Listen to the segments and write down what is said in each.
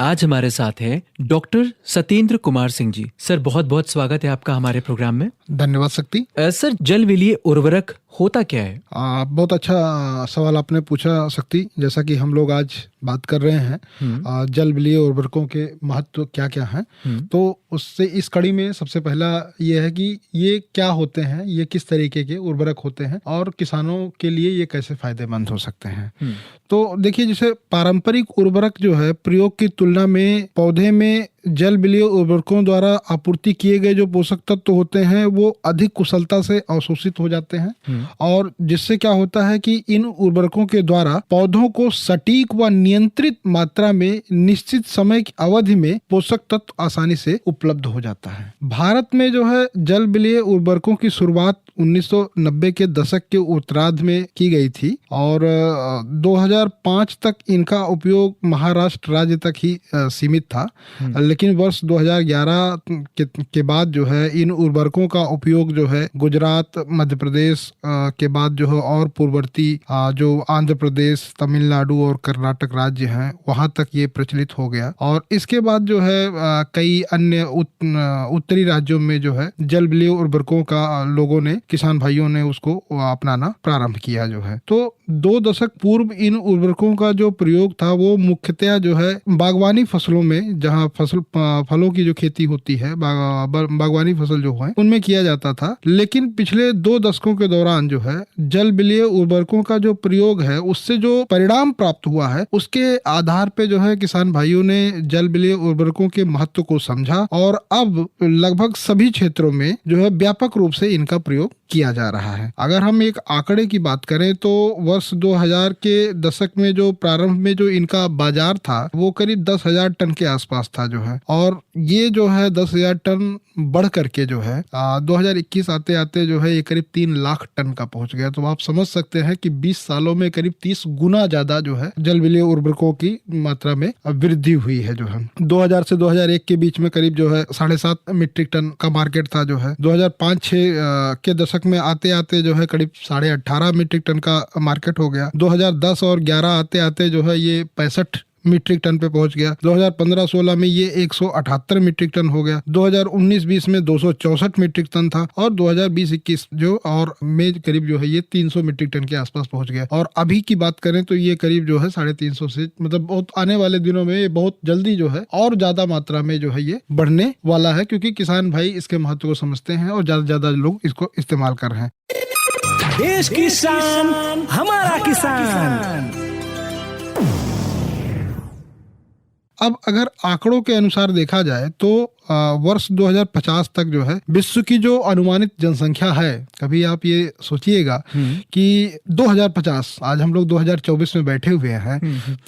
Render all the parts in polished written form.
आज हमारे साथ हैं डॉक्टर सत्येंद्र कुमार सिंह जी। सर बहुत बहुत स्वागत है आपका हमारे प्रोग्राम में। धन्यवाद शक्ति। सर जल विलीय उर्वरक होता क्या है? बहुत अच्छा सवाल आपने पूछा शक्ति। जैसा कि हम लोग आज बात कर रहे हैं जल विलीय उर्वरकों के महत्व क्या क्या हैं, तो उससे इस कड़ी में सबसे पहला ये है कि ये क्या होते हैं, ये किस तरीके के उर्वरक होते हैं और किसानों के लिए ये कैसे फायदेमंद हो सकते हैं। तो देखिए, जैसे पारंपरिक उर्वरक जो है प्रयोग की तुलना में पौधे में जल विलीय उर्वरकों द्वारा आपूर्ति किए गए जो पोषक तत्व होते हैं वो अधिक कुशलता से अवशोषित हो जाते हैं और जिससे क्या होता है कि इन उर्वरकों के द्वारा पौधों को सटीक व नियंत्रित मात्रा में निश्चित समय की अवधि में पोषक तत्व आसानी से उपलब्ध हो जाता है। भारत में जो है जल विलीय उर्वरकों की शुरुआत 1990 के दशक के उत्तरार्ध में की गई थी और 2005 तक इनका उपयोग महाराष्ट्र राज्य तक ही सीमित था। लेकिन वर्ष 2011 के बाद जो है इन उर्वरकों का उपयोग जो है गुजरात, मध्य प्रदेश के बाद जो है और पूर्ववर्ती जो आंध्र प्रदेश, तमिलनाडु और कर्नाटक राज्य हैं वहां तक ये प्रचलित हो गया और इसके बाद जो है कई अन्य उत्तरी राज्यों में जो है जल विलीय उर्वरकों का लोगों ने, किसान भाइयों ने उसको अपनाना प्रारंभ किया जो है। तो 2 दशक पूर्व इन उर्वरकों का जो प्रयोग था वो मुख्यतः जो है बागवानी फसलों में, जहां फलों की जो खेती होती है, बागवानी फसल जो है उनमें किया जाता था। लेकिन पिछले 2 दशकों के दौरान जो है जल विलीय उर्वरकों का जो प्रयोग है उससे जो परिणाम प्राप्त हुआ है उसके आधार पे जो है किसान भाइयों ने जल विलीय उर्वरकों के महत्व को समझा और अब लगभग सभी क्षेत्रों में जो है व्यापक रूप से इनका प्रयोग किया जा रहा है। अगर हम एक आंकड़े की बात करें तो वर्ष 2000 के दशक में जो प्रारंभ में जो इनका बाजार था वो करीब 10,000 टन के आसपास था जो है, और ये जो है 10,000 टन बढ़ करके जो है 2021 आते आते जो है ये करीब 3 लाख टन का पहुंच गया। तो आप समझ सकते हैं कि 20 सालों में करीब 30 गुना ज्यादा जो है जल विलीय उर्वरकों की मात्रा में वृद्धि हुई है जो है। 2000 से 2001 के बीच में करीब जो है 7.5 मीट्रिक टन का मार्केट था जो है। 2005-6 के दशक में आते आते जो है करीब 18.5 मीट्रिक टन का मार्केट हो गया। 2010 और 11 आते आते जो है ये 65 मीट्रिक टन पे पहुंच गया। 2015-16 में ये 178 मीट्रिक टन हो गया। 2019-20 में 264 मीट्रिक टन था और 2020-21 जो और में करीब जो है ये 300 मीट्रिक टन के आसपास पहुंच गया। और अभी की बात करें तो ये करीब जो है 350 से, मतलब बहुत आने वाले दिनों में ये बहुत जल्दी जो है और ज्यादा मात्रा में जो है ये बढ़ने वाला है, क्योंकि किसान भाई इसके महत्व को समझते हैं और ज्यादा से ज्यादा लोग इसको इस्तेमाल कर रहे हैं। देश की शान हमारा किसान। अब अगर आंकड़ों के अनुसार देखा जाए तो वर्ष 2050 तक जो है विश्व की जो अनुमानित जनसंख्या है, कभी आप ये सोचिएगा कि 2050, आज हम लोग 2024 में बैठे हुए हैं,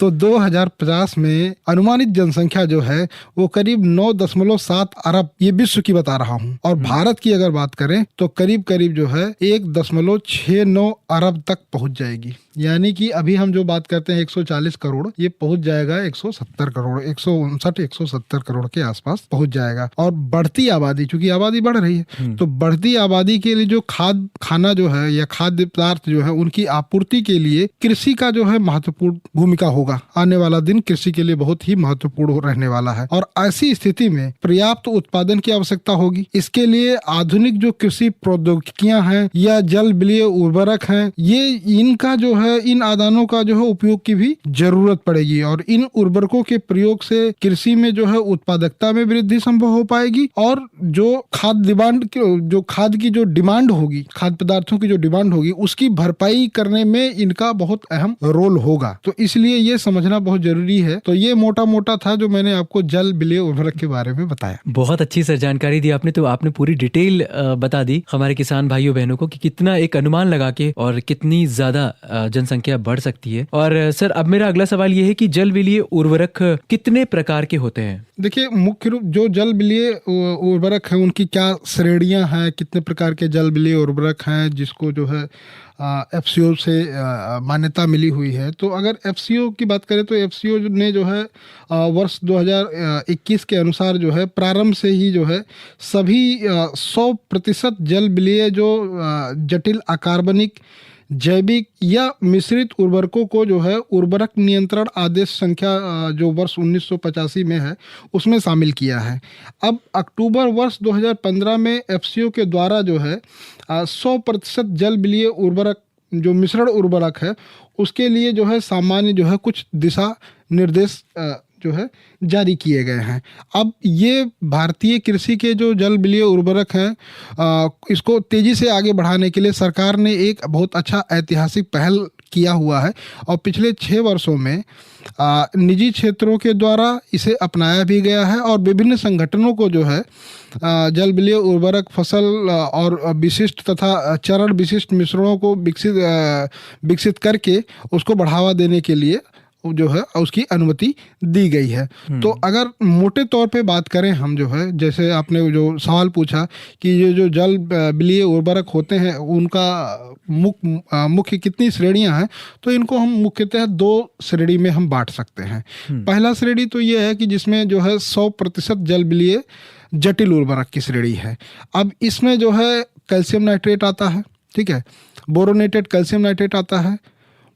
तो 2050 में अनुमानित जनसंख्या जो है वो करीब 9.7 अरब, ये विश्व की बता रहा हूँ, और भारत की अगर बात करें तो करीब करीब जो है 1.69 अरब तक पहुंच जाएगी। यानी कि अभी हम जो बात करते हैं 140 करोड़, ये पहुंच जाएगा 170 करोड़, 159-170 करोड़ के आसपास पहुंच जाएगा। और बढ़ती आबादी, चूंकि आबादी बढ़ रही है, तो बढ़ती आबादी के लिए जो खाना जो है या खाद्य पदार्थ जो है उनकी आपूर्ति के लिए कृषि का जो है महत्वपूर्ण भूमिका होगा। आने वाला दिन कृषि के लिए बहुत ही महत्वपूर्ण रहने वाला है और ऐसी स्थिति में पर्याप्त उत्पादन की आवश्यकता होगी। इसके लिए आधुनिक जो कृषि प्रौद्योगिकियां हैं या जल विलीय उर्वरक हैं, ये इनका जो है, इन आदानों का जो है उपयोग की भी जरूरत पड़ेगी और इन उर्वरकों के प्रयोग से कृषि में जो है उत्पादकता में वृद्धि संभव हो पाएगी और जो खाद की जो डिमांड होगी, खाद्य पदार्थों की जो डिमांड होगी, उसकी भरपाई करने में इनका बहुत अहम रोल होगा। तो इसलिए ये समझना बहुत जरूरी है। तो ये मोटा मोटा था जो मैंने आपको जल विलीय उर्वरक के बारे में बताया। बहुत अच्छी सर जानकारी दी आपने। तो आपने पूरी डिटेल बता दी हमारे किसान भाइयों बहनों को कि कितना एक अनुमान लगा के और कितनी ज्यादा जनसंख्या बढ़ सकती है। और सर अब मेरा अगला सवाल ये है कि जल विलीय उर्वरक कितने प्रकार के होते हैं? देखिए, मुख्य रूप जो जल विलीय उर्वरक है उनकी क्या श्रेणियां हैं, कितने प्रकार के जल विलीय उर्वरक हैं जिसको जो है एफसीओ से मान्यता मिली हुई है। तो अगर एफसीओ की बात करें तो एफसीओ ने जो है वर्ष 2021 के अनुसार जो है प्रारंभ से ही जो है सभी 100% जल विलीय जो जटिल अकार्बनिक जैविक या मिश्रित उर्वरकों को जो है उर्वरक नियंत्रण आदेश संख्या जो वर्ष 1985 में है उसमें शामिल किया है। अब अक्टूबर वर्ष 2015 में एफसीओ के द्वारा जो है 100% जल विलीय उर्वरक जो मिश्रण उर्वरक है उसके लिए जो है सामान्य जो है कुछ दिशा निर्देश जो है जारी किए गए हैं। अब ये भारतीय कृषि के जो जल विलीय उर्वरक हैं इसको तेज़ी से आगे बढ़ाने के लिए सरकार ने एक बहुत अच्छा ऐतिहासिक पहल किया हुआ है और पिछले 6 वर्षों में निजी क्षेत्रों के द्वारा इसे अपनाया भी गया है और विभिन्न संगठनों को जो है जल विलीय उर्वरक फसल और विशिष्ट तथा चरण विशिष्ट मिश्रणों को विकसित करके उसको बढ़ावा देने के लिए जो है उसकी अनुमति दी गई है। तो अगर मोटे तौर पे बात करें हम जो है जैसे आपने जो सवाल पूछा कि ये जो जल विलीय उर्वरक होते हैं उनका मुख्य कितनी श्रेणियां हैं, तो इनको हम मुख्यतः 2 श्रेणी में हम बांट सकते हैं। पहला श्रेणी तो ये है कि जिसमें जो है 100% जल विलीय जटिल उर्वरक की श्रेणी है। अब इसमें जो है कैल्शियम नाइट्रेट आता है, ठीक है, बोरोनेटेड कैल्शियम नाइट्रेट आता है,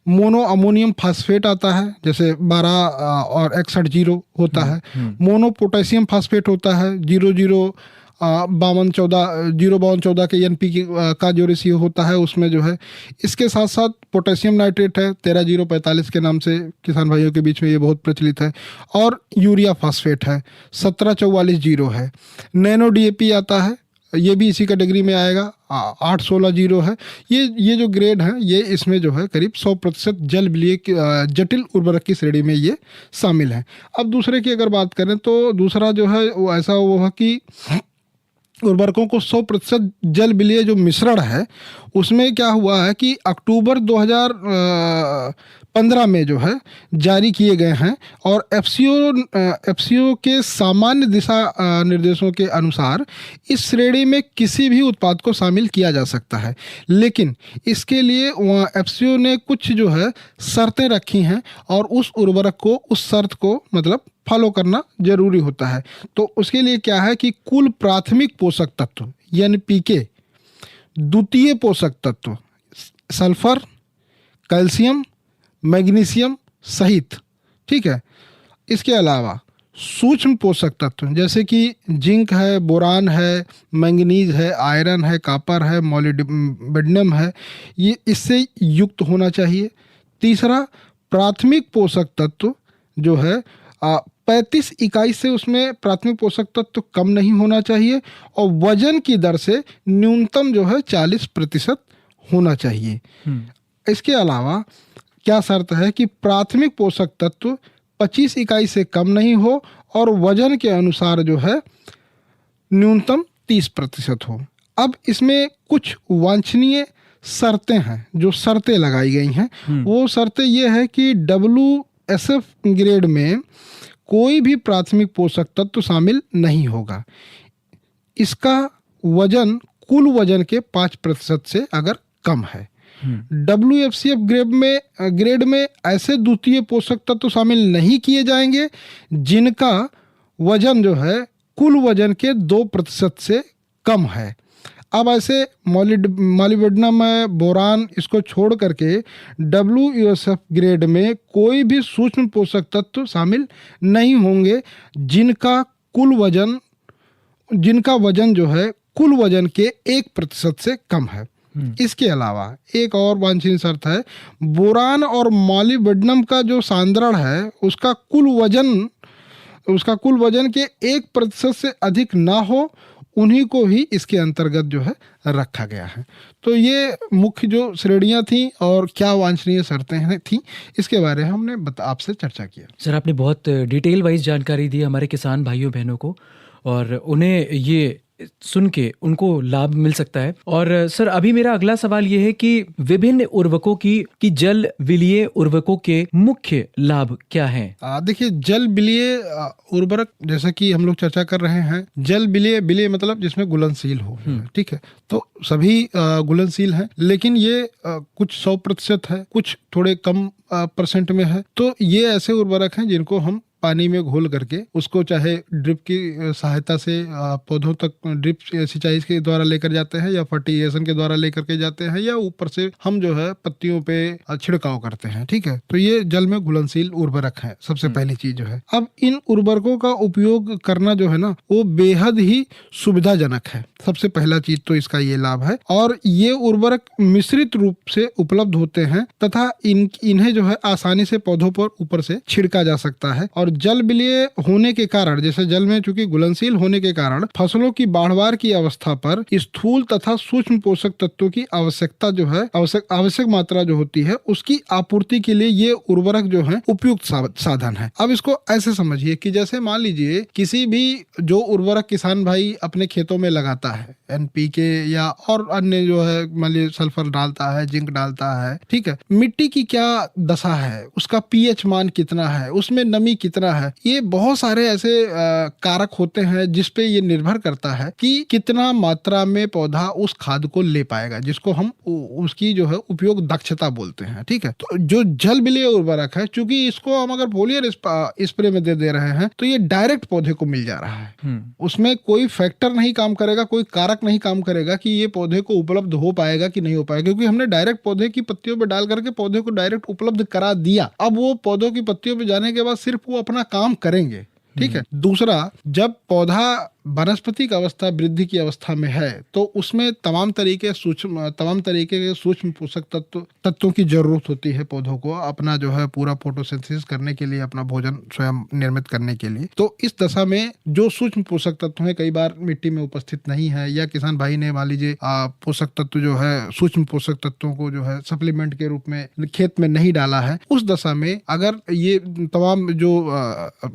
मोनो अमोनियम फास्फेट आता है जैसे 12 और 61 होता है, मोनो पोटेशियम फास्फेट होता है 05214 के एनपीके का जो रेशियो होता है उसमें जो है। इसके साथ साथ पोटेशियम नाइट्रेट है 13045 के नाम से किसान भाइयों के बीच में ये बहुत प्रचलित है, और यूरिया फास्फेट है 17440 है। नैनो डीएपी आता है, ये भी इसी कैटेगरी में आएगा 8160 है। ये जो ग्रेड है ये इसमें जो है करीब 100% जल विलीय जटिल उर्वरक की श्रेणी में ये शामिल है। अब दूसरे की अगर बात करें तो दूसरा जो है वो ऐसा वो है कि उर्वरकों को 100% जल विलीय जो मिश्रण है उसमें क्या हुआ है कि अक्टूबर 2015 में जो है जारी किए गए हैं और एफसीओ के सामान्य दिशा निर्देशों के अनुसार इस श्रेणी में किसी भी उत्पाद को शामिल किया जा सकता है, लेकिन इसके लिए एफसीओ ने कुछ जो है शर्तें रखी हैं और उस उर्वरक को उस शर्त को मतलब फॉलो करना जरूरी होता है। तो उसके लिए क्या है कि कुल प्राथमिक पोषक तत्व यानी पीके, द्वितीय पोषक तत्व सल्फर, कैल्शियम, मैग्नीशियम सहित, ठीक है, इसके अलावा सूक्ष्म पोषक तत्व जैसे कि जिंक है, बोरान है, मैंगनीज है, आयरन है, कॉपर है, मोलिब्डेनम है, ये इससे युक्त होना चाहिए। तीसरा प्राथमिक पोषक तत्व जो है 35 इकाई से उसमें प्राथमिक पोषक तत्व कम नहीं होना चाहिए और वजन की दर से न्यूनतम जो है 40% होना चाहिए। इसके अलावा क्या शर्त है कि प्राथमिक पोषक तत्व 25 इकाई से कम नहीं हो और वजन के अनुसार जो है न्यूनतम 30% हो। अब इसमें कुछ वांछनीय शर्तें हैं, जो शर्तें लगाई गई हैं वो शर्तें ये है कि WSF ग्रेड में कोई भी प्राथमिक पोषक तत्व शामिल नहीं होगा। इसका वजन कुल वजन के 5% से अगर कम है। WFCF ग्रेड में ऐसे द्वितीय पोषक तत्व शामिल नहीं किए जाएंगे जिनका वजन जो है कुल वजन के 2% से कम है। अब ऐसे मोलिब्डेनम है, बोरान, इसको छोड़ करके WFCF ग्रेड में कोई भी सूक्ष्म पोषक तत्व शामिल नहीं होंगे जिनका वजन जो है कुल वजन के 1% से कम है। इसके अलावा एक और वांछनीय शर्त है, बोरान और मोलिब्डेनम का जो सांद्रण है उसका कुल वजन के 1% से अधिक ना हो, उन्हीं को ही इसके अंतर्गत जो है रखा गया है। तो ये मुख्य जो श्रेणियां थी और क्या वांछनीय शर्तें थी इसके बारे में हमने आपसे चर्चा किया। सर आपने बहुत डिटेल वाइज जानकारी दी हमारे किसान भाइयों बहनों को और उन्हें ये सुन के उनको लाभ मिल सकता है। और सर अभी मेरा अगला सवाल ये है कि विभिन्न उर्वरकों की जल विलीय उर्वरकों के मुख्य लाभ क्या हैं? देखिए जल विलीय उर्वरक जैसा कि हम लोग चर्चा कर रहे हैं, जल विलीय मतलब जिसमें घुलनशील हो, ठीक है, तो सभी घुलनशील हैं, लेकिन ये कुछ 100% है, कुछ थोड़े कम % में है। तो ये ऐसे उर्वरक हैं जिनको हम पानी में घोल करके उसको चाहे ड्रिप की सहायता से पौधों तक ड्रिप सिंचाई के द्वारा लेकर जाते हैं या फर्टिलाइजेशन के द्वारा लेकर के जाते हैं या ऊपर से हम जो है पत्तियों पे छिड़काव करते हैं। ठीक है, तो ये जल में घुलनशील उर्वरक है सबसे पहली चीज जो है। अब इन उर्वरकों का उपयोग करना जो है ना वो बेहद ही सुविधाजनक है। सबसे पहला चीज तो इसका ये लाभ है। और ये उर्वरक मिश्रित रूप से उपलब्ध होते हैं तथा इन्हें जो है आसानी से पौधों पर ऊपर से छिड़का जा सकता है। और जल विलीय होने के कारण, जैसे जल में चूंकि घुलनशील होने के कारण फसलों की बाढ़वार की अवस्था पर स्थूल तथा सूक्ष्म पोषक तत्वों की आवश्यकता जो है आवश्यक मात्रा जो होती है उसकी आपूर्ति के लिए ये उर्वरक जो है उपयुक्त साधन है। अब इसको ऐसे समझिए कि जैसे मान लीजिए किसी भी जो उर्वरक किसान भाई अपने खेतों में लगाता है, एनपीके या और अन्य जो है मान लीजिए सल्फर डालता है, जिंक डालता है, ठीक है, मिट्टी की क्या दशा है, उसका पीएच मान कितना है, उसमें नमी कितना है, ये बहुत सारे ऐसे कारक होते हैं जिसपे ये निर्भर करता है कि कितना मात्रा में पौधा उस खाद को ले पाएगा, जिसको हम उसकी जो है उपयोग दक्षता बोलते हैं। ठीक है, तो जो जल विलीय उर्वरक है, चूंकि इसको हम अगर फोलियर स्प्रे में दे रहे हैं तो ये डायरेक्ट पौधे को मिल जा रहा है। उसमें कोई फैक्टर नहीं काम करेगा, कोई कारक नहीं काम करेगा कि ये पौधे को उपलब्ध हो पाएगा कि नहीं हो पाएगा, क्योंकि हमने डायरेक्ट पौधे की पत्तियों पे डाल करके पौधे को डायरेक्ट उपलब्ध करा दिया। अब वो पौधों की पत्तियों पे जाने के बाद सिर्फ वो अपना काम करेंगे। ठीक है, दूसरा, जब पौधा वनस्पतिक अवस्था वृद्धि की अवस्था में है तो उसमें तमाम तरीके के सूक्ष्म पोषक तत्वों की जरूरत होती है पौधों को अपना जो है पूरा फोटोसिंथेसिस करने के लिए, अपना भोजन स्वयं निर्मित करने के लिए। तो इस दशा में जो सूक्ष्म पोषक तत्व है कई बार मिट्टी में उपस्थित नहीं है या किसान भाई ने मान लीजिए पोषक तत्व जो है सूक्ष्म पोषक तत्वों को जो है सप्लीमेंट के रूप में खेत में नहीं डाला है, उस दशा में अगर ये तमाम जो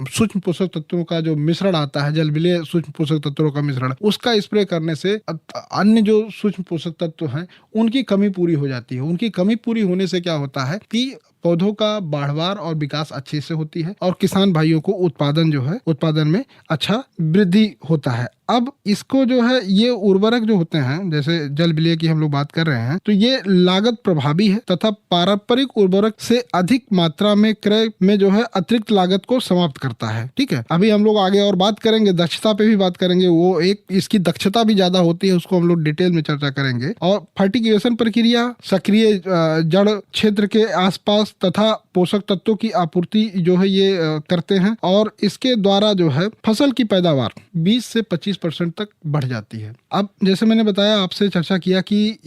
सूक्ष्म पोषक तत्वों का जो मिश्रण आता है, जल विलीय सूक्ष्म पोषक तत्वों का मिश्रण, उसका स्प्रे करने से अन्य जो सूक्ष्म पोषक तत्व हैं उनकी कमी पूरी हो जाती है। उनकी कमी पूरी होने से क्या होता है कि पौधों का बाढ़वार और विकास अच्छे से होती है और किसान भाइयों को उत्पादन में अच्छा वृद्धि होता है। अब इसको जो है ये उर्वरक जो होते हैं, जैसे जल विलीय की हम लोग बात कर रहे हैं, तो ये लागत प्रभावी है तथा पारंपरिक उर्वरक से अधिक मात्रा में क्रय में जो है अतिरिक्त लागत को समाप्त करता है। ठीक है, अभी हम लोग आगे और बात करेंगे, दक्षता पे भी बात करेंगे, वो एक इसकी दक्षता भी ज्यादा होती है, उसको हम लोग डिटेल में चर्चा करेंगे। और फर्टिलाइजेशन प्रक्रिया, सक्रिय जड़ क्षेत्र के आसपास तथा पोषक तत्वों की आपूर्ति जो है ये करते हैं और इसके द्वारा जो है फसल की पैदावार 20 से 25% तक बढ़ जाती है। अब जैसे मैंने बताया, आपसे चर्चा किया कि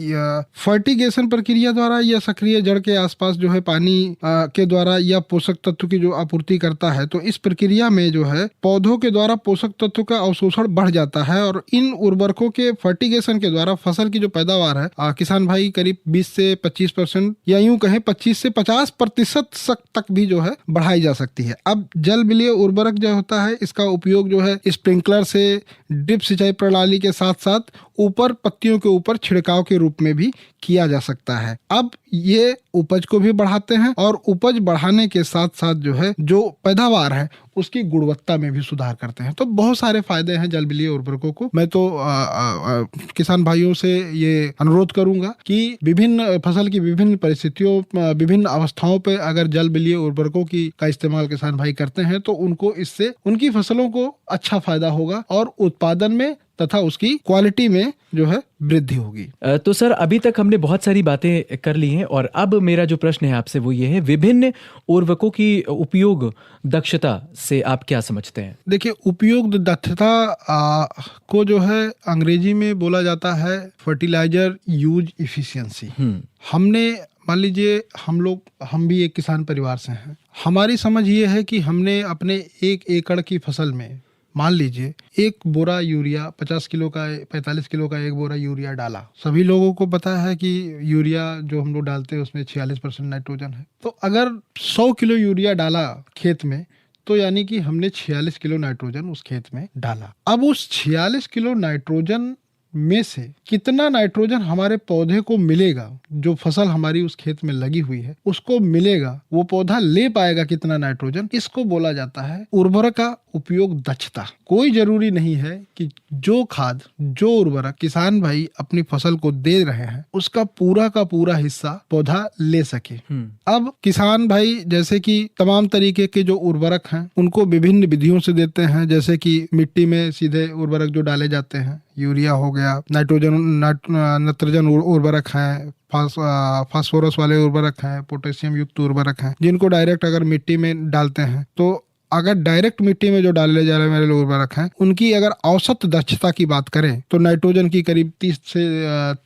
फर्टिगेशन प्रक्रिया द्वारा या सक्रिय जड़ के आसपास जो है पानी के द्वारा या पोषक तत्व की जो आपूर्ति करता है, तो इस प्रक्रिया में जो है पौधों के द्वारा पोषक तत्व का अवशोषण बढ़ जाता है और इन उर्वरकों के फर्टिगेशन के द्वारा फसल की जो पैदावार है किसान भाई करीब 20 से 25% या यूं कहें 25 से 50% तक भी जो है बढ़ाई जा सकती है। अब जल विलीय उर्वरक जो होता है इसका उपयोग जो है स्प्रिंकलर से, ड्रिप सिंचाई प्रणाली के साथ साथ ऊपर पत्तियों के ऊपर छिड़काव के रूप में भी किया जा सकता है। अब ये उपज को भी बढ़ाते हैं और उपज बढ़ाने के साथ साथ जो है जो पैदावार है उसकी गुणवत्ता में भी सुधार करते हैं। तो बहुत सारे फायदे हैं जल विलीय उर्वरकों को। मैं तो किसान भाइयों से ये अनुरोध करूंगा कि विभिन्न फसल की विभिन्न परिस्थितियों, विभिन्न अवस्थाओं पे अगर जल विलीय उर्वरकों का इस्तेमाल किसान भाई करते हैं तो उनको इससे उनकी फसलों को अच्छा फायदा होगा और उत्पादन में तथा उसकी क्वालिटी में जो है वृद्धि होगी। तो सर, अभी तक हमने बहुत सारी बातें कर ली हैं और अब मेरा जो प्रश्न है आपसे वो ये है, विभिन्न उर्वरकों की उपयोग दक्षता से आप क्या समझते हैं? देखिए, उपयोग दक्षता को जो है अंग्रेजी में बोला जाता है फर्टिलाइजर यूज इफिशियंसी। हमने मान लीजिए हम भी एक किसान परिवार से हैं। हमारी समझ ये है कि हमने अपने 1 एकड़ की फसल में मान लीजिए 1 बोरा यूरिया 50 किलो का 45 किलो का 1 बोरा यूरिया डाला। सभी लोगों को पता है कि यूरिया जो हम लोग डालते हैं उसमें 46% नाइट्रोजन है। तो अगर 100 किलो यूरिया डाला खेत में तो यानी कि हमने 46 किलो नाइट्रोजन उस खेत में डाला। अब उस 46 किलो नाइट्रोजन में से कितना नाइट्रोजन हमारे पौधे को मिलेगा, जो फसल हमारी उस खेत में लगी हुई है उसको मिलेगा, वो पौधा ले पाएगा कितना नाइट्रोजन, इसको बोला जाता है उर्वरक का उपयोग दक्षता। कोई जरूरी नहीं है कि जो खाद, जो उर्वरक किसान भाई अपनी फसल को दे रहे हैं उसका पूरा का पूरा हिस्सा पौधा ले सके। अब किसान भाई जैसे कि तमाम तरीके के जो उर्वरक हैं उनको विभिन्न विधियों से देते हैं, जैसे कि मिट्टी में सीधे उर्वरक जो डाले जाते हैं, यूरिया हो गया, नाइट्रोजन उर्वरक हैं, फास्फोरस वाले उर्वरक हैं, पोटेशियम युक्त उर्वरक हैं, जिनको डायरेक्ट अगर मिट्टी में डालते हैं तो अगर डायरेक्ट मिट्टी में जो डाले जा रहे वाले उर्वरक हैं उनकी अगर औसत दक्षता की बात करें तो नाइट्रोजन की करीब 30 से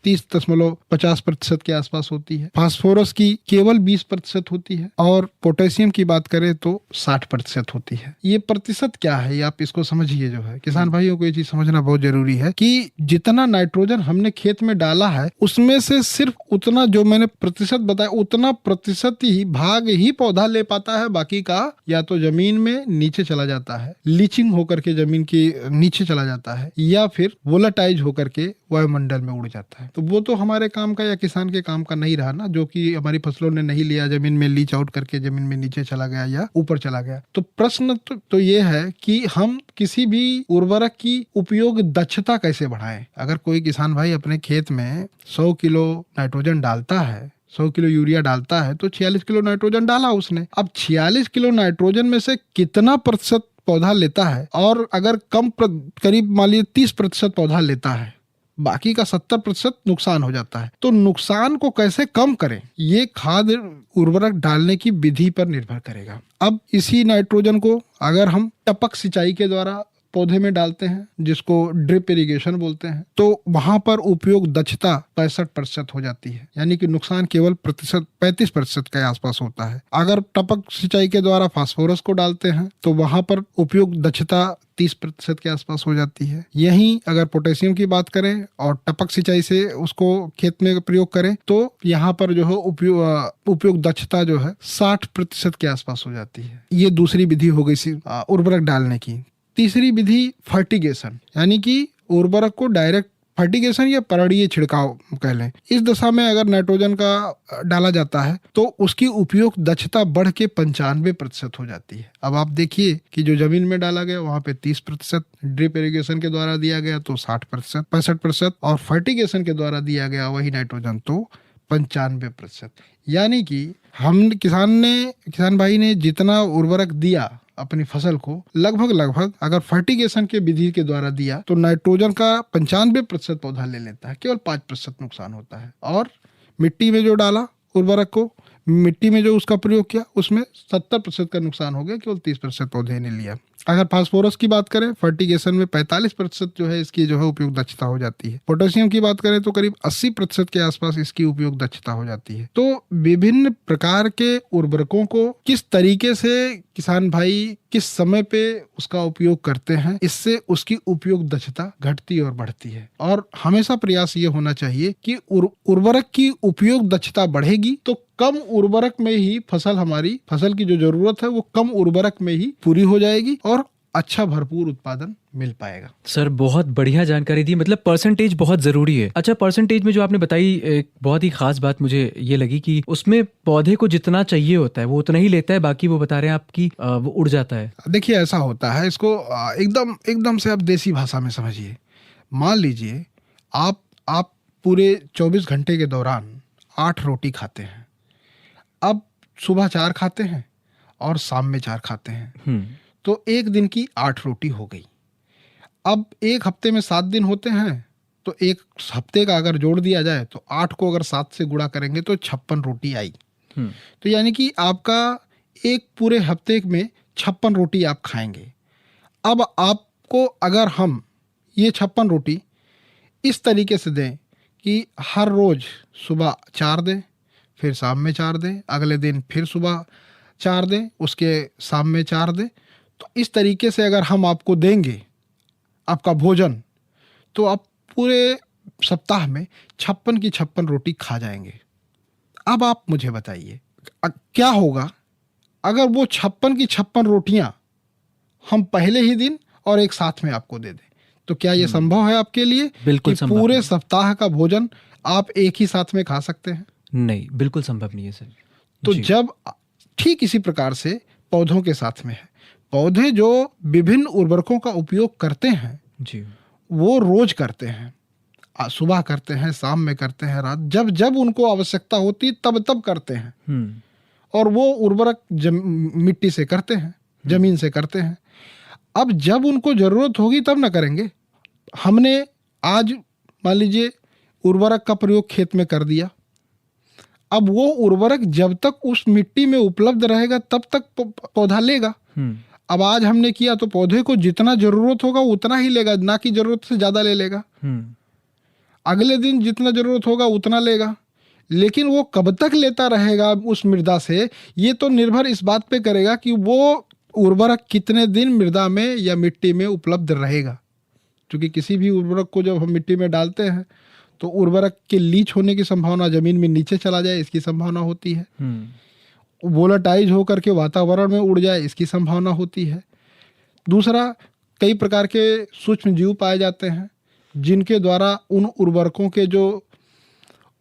30.50% के आसपास होती है, फास्फोरस की केवल 20% होती है और पोटेशियम की बात करें तो 60% होती है। ये प्रतिशत क्या है ये आप इसको समझिए। जो है किसान भाइयों को ये चीज समझना बहुत जरूरी है कि जितना नाइट्रोजन हमने खेत में डाला है उसमें से सिर्फ उतना जो मैंने प्रतिशत बताया उतना प्रतिशत ही भाग ही पौधा ले पाता है, बाकी का या तो जमीन में नीचे चला जाता है, लीचिंग होकर के जमीन के नीचे चला जाता है, या फिर वोलेटाइज होकर के वायुमंडल में उड़ जाता है। तो वो तो हमारे काम का या किसान के काम का नहीं रहा ना, जो कि हमारी फसलों ने नहीं लिया, जमीन में लीच आउट करके जमीन में नीचे चला गया या ऊपर चला गया। तो प्रश्न तो ये है कि हम किसी भी उर्वरक की उपयोग दक्षता कैसे बढ़ाएं। अगर कोई किसान भाई अपने खेत में 100 किलो नाइट्रोजन डालता है, 100 किलो यूरिया डालता है तो 46 किलो नाइट्रोजन डाला उसने। अब 46 किलो नाइट्रोजन में से कितना प्रतिशत पौधा लेता है, और अगर करीब मान लीजिए 30% पौधा लेता है, बाकी का 70% नुकसान हो जाता है। तो नुकसान को कैसे कम करें ये खाद उर्वरक डालने की विधि पर निर्भर करेगा। अब इसी नाइट्रोजन को अगर हम टपक सिंचाई के द्वारा पौधे में डालते हैं, जिसको ड्रिप इरिगेशन बोलते हैं, तो वहां पर उपयोग दक्षता 65% हो जाती है, यानी कि नुकसान केवल 35% के आसपास होता है। अगर टपक सिंचाई के द्वारा फास्फोरस को डालते हैं तो वहां पर उपयोग दक्षता 30% के आसपास हो जाती है। यहीं अगर पोटेशियम की बात करें और टपक सिंचाई से उसको खेत में प्रयोग करें तो यहाँ पर जो है उपयोग दक्षता जो है 60% के आसपास हो जाती है। ये दूसरी विधि हो गई उर्वरक डालने की। तीसरी विधि फर्टिगेशन, यानी कि उर्वरक को डायरेक्ट फर्टिगेशन या परड़ीय छिड़काव कह लें। इस दशा में अगर नाइट्रोजन का डाला जाता है तो उसकी उपयोग दक्षता बढ़ के 95% हो जाती है। अब आप देखिए कि जो जमीन में डाला गया वहां पे 30%, ड्रिप इरिगेशन के द्वारा दिया गया तो 60%, 65%, और फर्टिगेशन के द्वारा दिया गया वही नाइट्रोजन तो 95%। यानी कि किसान भाई ने जितना उर्वरक दिया अपनी फसल को, लगभग अगर फर्टिगेशन के विधि के द्वारा दिया तो नाइट्रोजन का 95% पौधा ले लेता है, केवल 5% नुकसान होता है। और मिट्टी में जो डाला उर्वरक को, मिट्टी में जो उसका प्रयोग किया उसमें 70% का नुकसान हो गया, केवल 30% पौधे ने लिया। अगर फास्फोरस की बात करें फर्टिगेशन में 45% जो है इसकी जो है उपयोग दक्षता हो जाती है। पोटेशियम की बात करें तो करीब 80% के आसपास इसकी उपयोग दक्षता हो जाती है। तो विभिन्न प्रकार के उर्वरकों को किस तरीके से किसान भाई किस समय पे उसका उपयोग करते हैं, इससे उसकी उपयोग दक्षता घटती और बढ़ती है। और हमेशा प्रयास ये होना चाहिए कि उर्वरक की उपयोग दक्षता बढ़ेगी तो कम उर्वरक में ही फसल की जो जरूरत है वो कम उर्वरक में ही पूरी हो जाएगी और अच्छा भरपूर उत्पादन मिल पाएगा। सर बहुत बढ़िया जानकारी दी, मतलब परसेंटेज बहुत जरूरी है। अच्छा, परसेंटेज में जो आपने बताई एक बहुत ही खास बात मुझे ये लगी कि उसमें पौधे को जितना चाहिए होता है वो उतना ही लेता है, बाकी वो बता रहे हैं आपकी वो उड़ जाता है। देखिए ऐसा होता है, इसको एकदम से आप देसी भाषा में समझिए। मान लीजिए आप पूरे 24 घंटे के दौरान 8 रोटी खाते हैं। अब सुबह 4 खाते हैं और शाम में 4 खाते हैं, तो एक दिन की 8 रोटी हो गई। अब एक हफ्ते में 7 दिन होते हैं तो एक हफ्ते का अगर जोड़ दिया जाए तो 8 को अगर 7 से गुणा करेंगे तो 56 रोटी आई। तो यानी कि आपका एक पूरे हफ्ते में 56 रोटी आप खाएंगे। अब आपको अगर हम ये 56 रोटी इस तरीके से दें कि हर रोज सुबह 4 दें, फिर शाम में 4 दें, अगले दिन फिर सुबह 4 दें, उसके शाम में 4 दें, तो इस तरीके से अगर हम आपको देंगे आपका भोजन तो आप पूरे सप्ताह में 56 की 56 रोटी खा जाएंगे। अब आप मुझे बताइए क्या होगा अगर वो 56 की 56 रोटियां हम पहले ही दिन और एक साथ में आपको दे दें। तो क्या ये संभव है आपके लिए बिल्कुल कि संभव पूरे नहीं। सप्ताह का भोजन आप एक ही साथ में खा सकते हैं? नहीं, बिल्कुल संभव नहीं है सर। तो जी। जब ठीक इसी प्रकार से पौधों के साथ में है, पौधे जो विभिन्न उर्वरकों का उपयोग करते हैं जी। वो रोज करते हैं, सुबह करते हैं, शाम में करते हैं, रात जब जब उनको आवश्यकता होती है तब तब करते हैं। और वो उर्वरक मिट्टी से करते हैं, जमीन से करते हैं। अब जब उनको जरूरत होगी तब ना करेंगे। हमने आज मान लीजिए उर्वरक का प्रयोग खेत में कर दिया, अब वो उर्वरक जब तक उस मिट्टी में उपलब्ध रहेगा तब तक पौधा लेगा। अब आज हमने किया तो पौधे को जितना जरूरत होगा उतना ही लेगा, ना कि जरूरत से ज्यादा ले लेगा। अगले दिन जितना जरूरत होगा उतना लेगा, लेकिन वो कब तक लेता रहेगा उस मृदा से, ये तो निर्भर इस बात पे करेगा कि वो उर्वरक कितने दिन मृदा में या मिट्टी में उपलब्ध रहेगा। क्योंकि किसी भी उर्वरक को जब हम मिट्टी में डालते हैं तो उर्वरक के लीच होने की संभावना, जमीन में नीचे चला जाए इसकी संभावना होती है, वोलेटाइज होकर के वातावरण में उड़ जाए इसकी संभावना होती है। दूसरा, कई प्रकार के सूक्ष्म जीव पाए जाते हैं जिनके द्वारा उन उर्वरकों के जो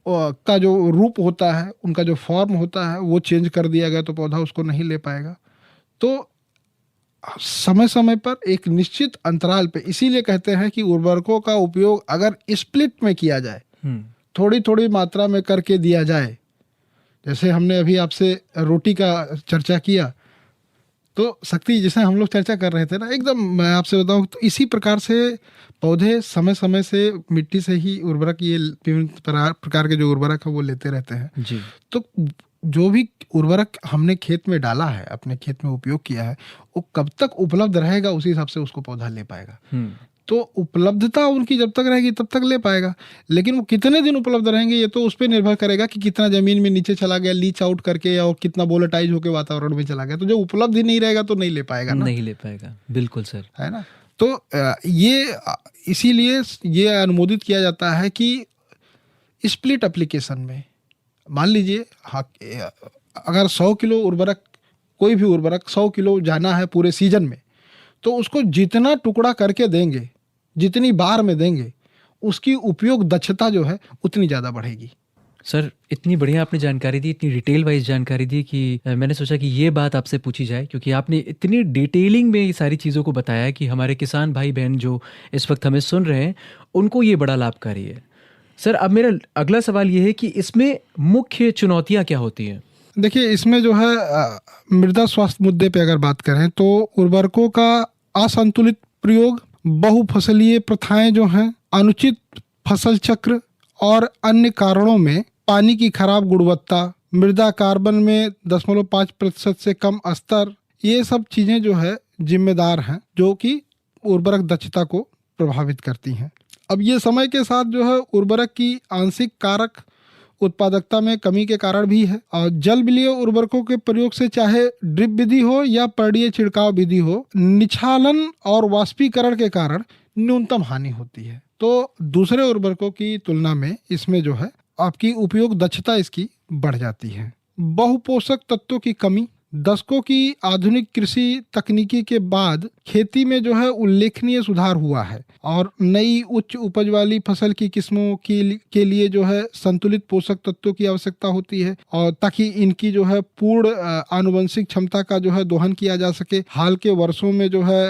रूप होता है, उनका जो फॉर्म होता है वो चेंज कर दिया गया तो पौधा उसको नहीं ले पाएगा। तो समय समय पर एक निश्चित अंतराल पे, इसीलिए कहते हैं कि उर्वरकों का उपयोग अगर स्प्लिट में किया जाए, थोड़ी थोड़ी मात्रा में करके दिया जाए, जैसे हमने अभी आपसे रोटी का चर्चा किया, तो शक्ति जैसे हम लोग चर्चा कर रहे थे ना, एकदम मैं आपसे बताऊं तो इसी प्रकार से पौधे समय समय से मिट्टी से ही उर्वरक, ये विभिन्न प्रकार के जो उर्वरक है वो लेते रहते हैं जी। तो जो भी उर्वरक हमने खेत में डाला है, अपने खेत में उपयोग किया है, वो कब तक उपलब्ध रहेगा उसी हिसाब से उसको पौधा ले पाएगा। तो उपलब्धता उनकी जब तक रहेगी तब तक ले पाएगा, लेकिन वो कितने दिन उपलब्ध रहेंगे ये तो उस पर निर्भर करेगा कि कितना जमीन में नीचे चला गया लीच आउट करके, और कितना वोलेटाइज होकर वातावरण में चला गया। तो जो उपलब्ध ही नहीं रहेगा तो नहीं ले पाएगा ना, नहीं ले पाएगा। बिल्कुल सर, है ना। तो ये इसीलिए ये अनुमोदित किया जाता है कि स्प्लिट एप्लीकेशन में, मान लीजिए अगर 100 किलो उर्वरक, कोई भी उर्वरक 100 किलो जाना है पूरे सीजन में, तो उसको जितना टुकड़ा करके देंगे, जितनी बार में देंगे, उसकी उपयोग दक्षता जो है उतनी ज़्यादा बढ़ेगी। सर, इतनी बढ़िया आपने जानकारी दी, इतनी डिटेल वाइज जानकारी दी कि मैंने सोचा कि ये बात आपसे पूछी जाए, क्योंकि आपने इतनी डिटेलिंग में ये सारी चीज़ों को बताया कि हमारे किसान भाई बहन जो इस वक्त हमें सुन रहे हैं उनको ये बड़ा लाभकारी है। सर, अब मेरा अगला सवाल ये है कि इसमें मुख्य चुनौतियाँ क्या होती हैं? देखिए, इसमें जो है मृदा स्वास्थ्य मुद्दे पे अगर बात करें तो उर्वरकों का असंतुलित प्रयोग, बहुफसलीय प्रथाएं जो हैं, अनुचित फसल चक्र और अन्य कारणों में पानी की खराब गुणवत्ता, मृदा कार्बन में 0.5% से कम स्तर, ये सब चीजें जो है जिम्मेदार हैं जो कि उर्वरक दक्षता को प्रभावित करती हैं। अब ये समय के साथ जो है उर्वरक की आंशिक कारक उत्पादकता में कमी के कारण भी है, और जल विलीय उर्वरकों के प्रयोग से चाहे ड्रिप विधि हो या पर्णीय छिड़काव विधि हो, निछालन और वाष्पीकरण के कारण न्यूनतम हानि होती है। तो दूसरे उर्वरकों की तुलना में इसमें जो है आपकी उपयोग दक्षता इसकी बढ़ जाती है। बहुपोषक तत्वों की कमी, दशकों की आधुनिक कृषि तकनीकी के बाद खेती में जो है उल्लेखनीय सुधार हुआ है, और नई उच्च उपज वाली फसल की किस्मों के लिए जो है संतुलित पोषक तत्वों की आवश्यकता होती है, और ताकि इनकी जो है पूर्ण आनुवंशिक क्षमता का जो है दोहन किया जा सके। हाल के वर्षों में जो है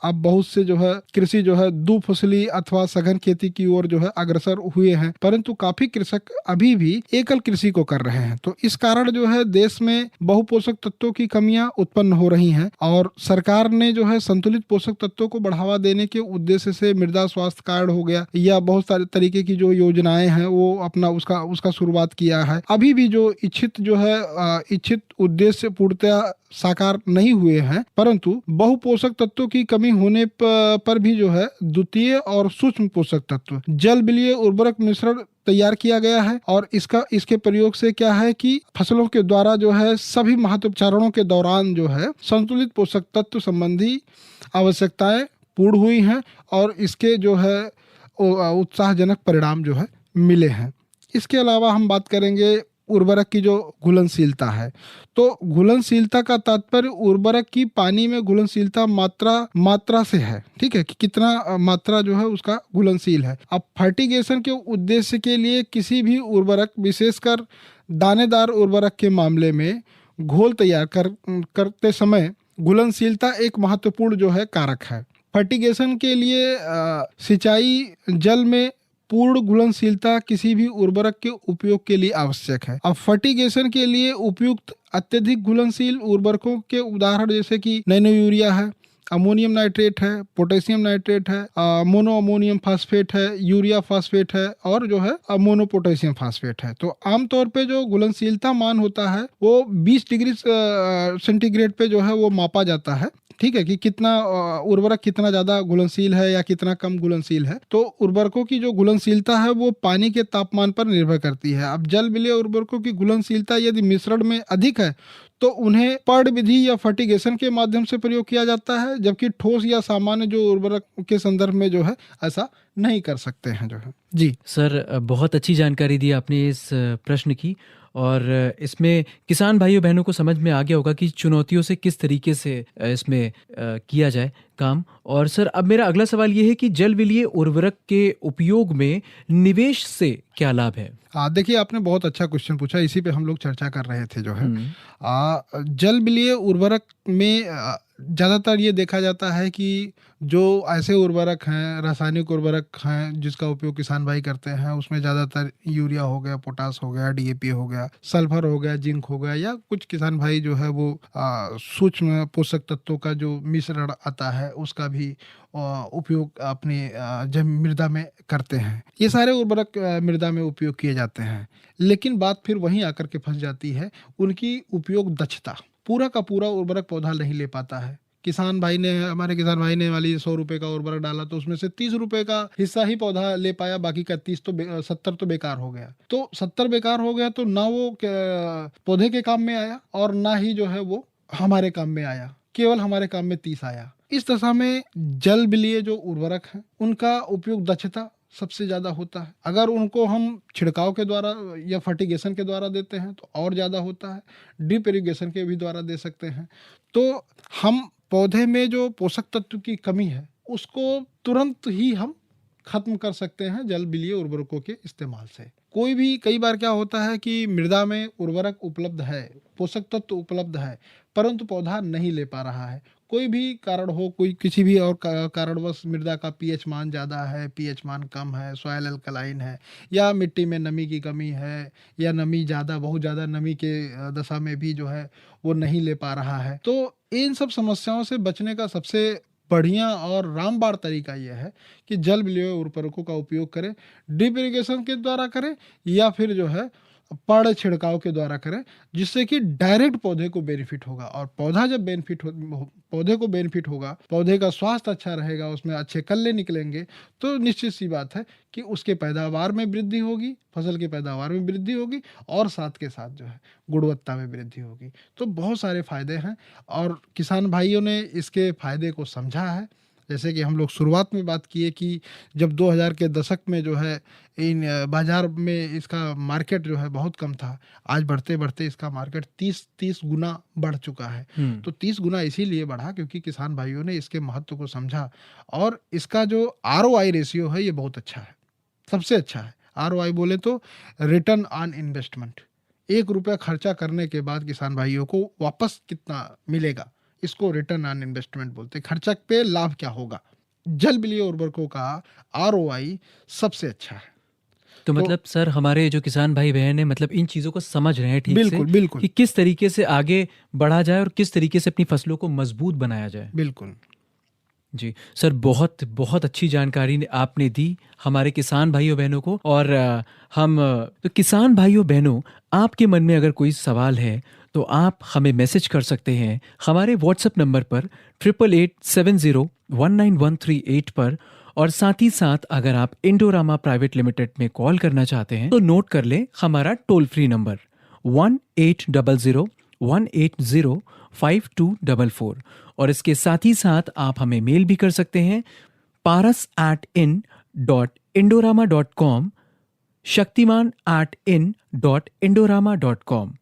अब बहुत से जो है कृषि जो है दुफसली अथवा सघन खेती की ओर जो है अग्रसर हुए हैं, परंतु काफी कृषक अभी भी एकल कृषि को कर रहे हैं। तो इस कारण जो है देश में बहुपोषक तत्वों की कमियां उत्पन्न हो रही हैं, और सरकार ने जो है संतुलित पोषक तत्वों को बढ़ावा देने के उद्देश्य से मृदा स्वास्थ्य कार्ड हो गया या बहुत सारे तरीके की जो योजनाएं हैं वो अपना उसका शुरुआत किया है। अभी भी जो इच्छित उद्देश्य पूर्णतया साकार नहीं हुए हैं, परंतु बहुपोषक तत्वों की कमी होने पर भी जो है द्वितीय और सूक्ष्म पोषक तत्व जल विलीय उर्वरक मिश्रण तैयार किया गया है, और इसके प्रयोग से क्या है कि फसलों के द्वारा जो है सभी महत्वोपचारणों के दौरान जो है संतुलित पोषक तत्व संबंधी आवश्यकताएं पूर्ण हुई हैं, और इसके जो है उत्साहजनक परिणाम जो है मिले हैं। इसके अलावा हम बात करेंगे उर्वरक की जो घुलनशीलता है, तो घुलनशीलता का तात्पर्य उर्वरक की पानी में घुलनशीलता मात्रा से है, ठीक है, कि कितना मात्रा जो है उसका घुलनशील है। अब फर्टिगेशन के उद्देश्य के लिए किसी भी उर्वरक, विशेषकर दानेदार उर्वरक के मामले में घोल तैयार करते समय घुलनशीलता एक महत्वपूर्ण जो है कारक है। फर्टिगेशन के लिए सिंचाई जल में पूर्ण घुलनशीलता किसी भी उर्वरक के उपयोग के लिए आवश्यक है। अब फर्टिगेशन के लिए उपयुक्त अत्यधिक घुलनशील उर्वरकों के उदाहरण जैसे कि नैनो यूरिया है, अमोनियम नाइट्रेट है, पोटेशियम नाइट्रेट है, मोनो अमोनियम फास्फेट है, यूरिया फास्फेट है और जो है मोनो पोटेशियम फास्फेट है। तो आमतौर पे जो घुलनशीलता मान होता है वो 20 डिग्री सेंटीग्रेड पे जो है वो मापा जाता है, ठीक है, कि कितना उर्वरक कितना ज्यादा घुलनशील है या कितना कम घुलनशील है। तो उर्वरकों की जो घुलनशीलता है वो पानी के तापमान पर निर्भर करती है। अब जल विलीय उर्वरकों की घुलनशीलता यदि मिश्रण में अधिक है तो उन्हें पर्ण विधि या फर्टिगेशन के माध्यम से प्रयोग किया जाता है, जबकि ठोस या सामान्य जो उर्वरक के संदर्भ में जो है ऐसा नहीं कर सकते हैं जो है। जी सर, बहुत अच्छी जानकारी दी आपने इस प्रश्न की, और इसमें किसान भाइयों बहनों को समझ में आ गया होगा कि चुनौतियों से किस तरीके से इसमें किया जाए काम। और सर, अब मेरा अगला सवाल ये है कि जल विलीय उर्वरक के उपयोग में निवेश से क्या लाभ है? देखिए, आपने बहुत अच्छा क्वेश्चन पूछा, इसी पे हम लोग चर्चा कर रहे थे जो है। जल विलीय उर्वरक में ज़्यादातर ये देखा जाता है कि जो ऐसे उर्वरक हैं, रासायनिक उर्वरक हैं जिसका उपयोग किसान भाई करते हैं, उसमें ज़्यादातर यूरिया हो गया, पोटास हो गया, डीएपी हो गया, सल्फर हो गया, जिंक हो गया, या कुछ किसान भाई जो है वो सूक्ष्म पोषक तत्वों का जो मिश्रण आता है उसका भी उपयोग अपनी मृदा में करते हैं। ये सारे उर्वरक मृदा में उपयोग किए जाते हैं, लेकिन बात फिर वहीं आकर के फंस जाती है उनकी उपयोग दक्षता। पूरा का पूरा उर्वरक पौधा नहीं ले पाता है। हमारे किसान भाई ने वाली 100 रुपए का उर्वरक डाला तो उसमें से 30 रुपए का हिस्सा ही पौधा ले पाया, बाकी का 70 तो बेकार हो गया। तो 70 बेकार हो गया तो ना वो पौधे के काम में आया और ना ही जो है वो हमारे काम में आया, केवल हमारे काम में 30 आया। इस दशा में जल विलीय जो उर्वरक हैं उनका उपयोग दक्षता सबसे ज्यादा होता है। अगर उनको हम छिड़काव के द्वारा या फर्टिगेशन के द्वारा देते हैं तो और ज्यादा होता है, ड्रिप इरिगेशन के भी द्वारा दे सकते हैं। तो हम पौधे में जो पोषक तत्व की कमी है उसको तुरंत ही हम खत्म कर सकते हैं जल विलीय उर्वरकों के इस्तेमाल से। कई बार क्या होता है कि मृदा में उर्वरक उपलब्ध है, पोषक तत्व उपलब्ध है, परंतु पौधा नहीं ले पा रहा है। कोई भी कारण हो, किसी भी और कारणवश मृदा का पीएच मान ज़्यादा है, पीएच मान कम है, सॉइल अल्कलाइन है, या मिट्टी में नमी की कमी है, या नमी बहुत ज़्यादा नमी के दशा में भी जो है वो नहीं ले पा रहा है। तो इन सब समस्याओं से बचने का सबसे बढ़िया और रामबाण तरीका यह है कि जल विलीय उर्वरकों का उपयोग करें, ड्रिप इरिगेशन के द्वारा करें या फिर जो है पर्ण छिड़काव के द्वारा करें, जिससे कि डायरेक्ट पौधे को बेनिफिट होगा। और पौधे को बेनिफिट होगा, पौधे का स्वास्थ्य अच्छा रहेगा, उसमें अच्छे कल्ले निकलेंगे, तो निश्चित सी बात है कि उसके पैदावार में वृद्धि होगी, फसल की पैदावार में वृद्धि होगी और साथ के साथ जो है गुणवत्ता में वृद्धि होगी। तो बहुत सारे फायदे हैं और किसान भाइयों ने इसके फायदे को समझा है। जैसे कि हम लोग शुरुआत में बात किए कि जब 2000 के दशक में जो है इन बाजार में इसका मार्केट जो है बहुत कम था, आज बढ़ते बढ़ते इसका मार्केट 30 गुना बढ़ चुका है। तो 30 गुना इसीलिए बढ़ा क्योंकि किसान भाइयों ने इसके महत्व को समझा और इसका जो ROI रेशियो है ये बहुत अच्छा है, सबसे अच्छा है। ROI बोले तो रिटर्न ऑन इन्वेस्टमेंट, 1 रुपया खर्चा करने के बाद किसान भाइयों को वापस कितना मिलेगा, इसको रिटर्न ऑन इन्वेस्टमेंट बोलते हैं। खर्चा पे लाभ क्या होगा, जल विलीय उर्वरकों का ROI सबसे अच्छा है। तो मतलब सर, हमारे जो किसान भाई बहन है मतलब इन चीज़ों को समझ रहे हैं ठीक बिल्कुल से कि किस तरीके से आगे बढ़ा जाए और किस तरीके से अपनी फसलों को मजबूत बनाया जाए। बिल्कुल जी सर, बहुत बहुत अच्छी जानकारी आपने दी हमारे किसान भाइयों बहनों को। और तो किसान भाइयों बहनों, आपके मन में अगर कोई सवाल है तो आप हमें मैसेज कर सकते हैं हमारे व्हाट्सएप नंबर पर 8887019138 पर। और साथ ही साथ अगर आप इंडोरामा प्राइवेट लिमिटेड में कॉल करना चाहते हैं तो नोट कर लें हमारा टोल फ्री नंबर 1800-180-5244। और इसके साथ ही साथ आप हमें मेल भी कर सकते हैं paras@in.indorama.com shaktiman@in.indorama.com।